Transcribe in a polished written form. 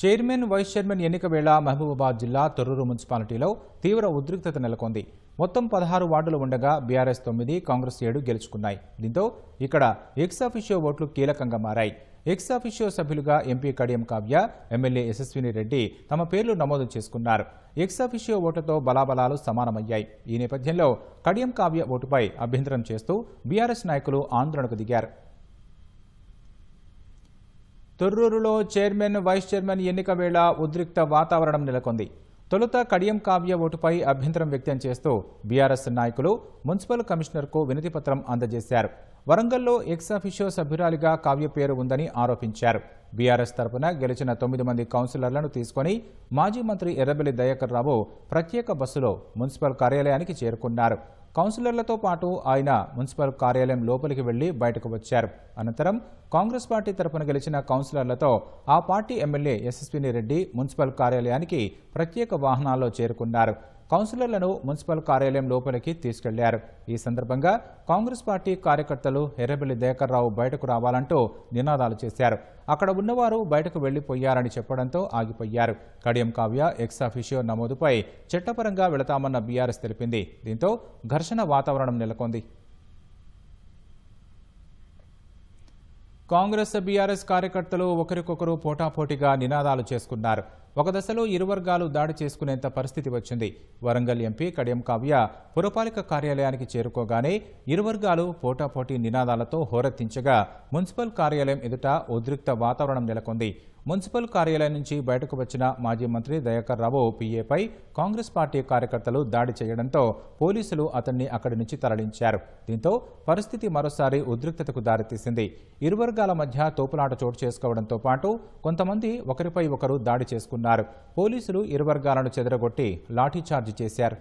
Chairman, vice chairman ఎన్నిక వేళ మహబూబాబాద్ జిల్లా తొర్రూరు మున్సిపాలిటీలో తీవ్ర ఉద్రిక్తత నెలకొంది. మొత్తం 16 వార్డులు ఉండగా బీఆర్ఎస్ 9, కాంగ్రెస్ 7 గెలుచుకున్నాయి. దీంతో ఇక్కడ ఎక్స్ అఫిషియో ఓట్లు కీలకంగా మారాయి. ఎక్స్ అఫిషియో సభ్యులుగా ఎంపీ కడియం కావ్య, ఎమ్మెల్యే యశస్విని రెడ్డి తమ పేర్లు నమోదు చేసుకున్నారు. ఎక్స్ అఫిషియో ఓట్లతో బలాబలాలు సమానమయ్యాయి. ఈ నేపథ్యంలో కడియం కావ్య ఓటుపై అభ్యంతరం చేస్తూ బీఆర్ఎస్ నాయకులు ఆందోళనకు దిగారు. తొర్రూరులో చైర్మన్, వైస్ చైర్మన్ ఎన్నిక వేళ ఉద్రిక్త వాతావరణం నెలకొంది. తొలుత కడియం కావ్య ఓటుపై అభ్యంతరం వ్యక్తం చేస్తూ బీఆర్ఎస్ నాయకులు మున్సిపల్ కమిషనర్కు వినతిపత్రం అందజేశారు. వరంగల్లో ఎక్స్ అఫిషియో సభ్యురాలిగా కావ్య పేరు ఉందని ఆరోపించారు. బీఆర్ఎస్ తరపున గెలిచిన 9 మంది కౌన్సిలర్లను తీసుకుని మాజీ మంత్రి ఎర్రబెల్లి దయాకర్ రావు ప్రత్యేక బస్సులో మున్సిపల్ కార్యాలయానికి చేరుకున్నారు. కౌన్సిలర్లతో పాటు ఆయన మున్సిపల్ కార్యాలయం లోపలికి వెళ్లి బయటకు వచ్చారు. అనంతరం కాంగ్రెస్ పార్టీ తరపున గెలిచిన కౌన్సిలర్లతో ఆ పార్టీ ఎమ్మెల్యే యశస్విని రెడ్డి మున్సిపల్ కార్యాలయానికి ప్రత్యేక వాహనాల్లో చేరుకున్నారు. కౌన్సిలర్లను మున్సిపల్ కార్యాలయం లోపలికి తీసుకెళ్లారు. ఈ సందర్భంగా కాంగ్రెస్ పార్టీ కార్యకర్తలు ఎర్రబెల్లి దయాకర్ రావు బయటకు రావాలంటూ నినాదాలు చేశారు. అక్కడ ఉన్నవారు బయటకు వెళ్లిపోయారని చెప్పడంతో ఆగిపోయారు. కడియం కావ్య ఎక్స్ అఫిషియో నమోదుపై చట్టపరంగా వెళతామన్న బీఆర్ఎస్ తెలిపింది. దీంతో ఘర్షణ వాతావరణం నెలకొంది. కాంగ్రెస్, బీఆర్ఎస్ కార్యకర్తలు ఒకరికొకరు పోటాపోటీగా నినాదాలు చేసుకున్నారు. ఒక దశలో ఇరు వర్గాలు దాడి చేసుకునేంత పరిస్థితి వచ్చింది. వరంగల్ ఎంపీ కడియం కావ్య పురపాలిక కార్యాలయానికి చేరుకోగానే ఇరు వర్గాలు పోటాపోటీ నినాదాలతో హోరెత్తించగా మున్సిపల్ కార్యాలయం ఎదుట ఉద్రిక్త వాతావరణం నెలకొంది. మున్సిపల్ కార్యాలయం నుంచి బయటకు వచ్చిన మాజీ మంత్రి దయాకర్ రావు పీఏపై కాంగ్రెస్ పార్టీ కార్యకర్తలు దాడి చేయడంతో పోలీసులు అతన్ని అక్కడి నుంచి తరలించారు. దీంతో పరిస్థితి మరోసారి ఉద్రిక్తతకు దారితీసింది. ఇరు వర్గాల మధ్య తోపులాట చోటు చేసుకోవడంతో పాటు కొంతమంది ఒకరిపై ఒకరు దాడి చేసుకున్నారు. పోలీసులు ఇరు వర్గాలను చెదరగొట్టి లాఠీచార్జి చేశారు.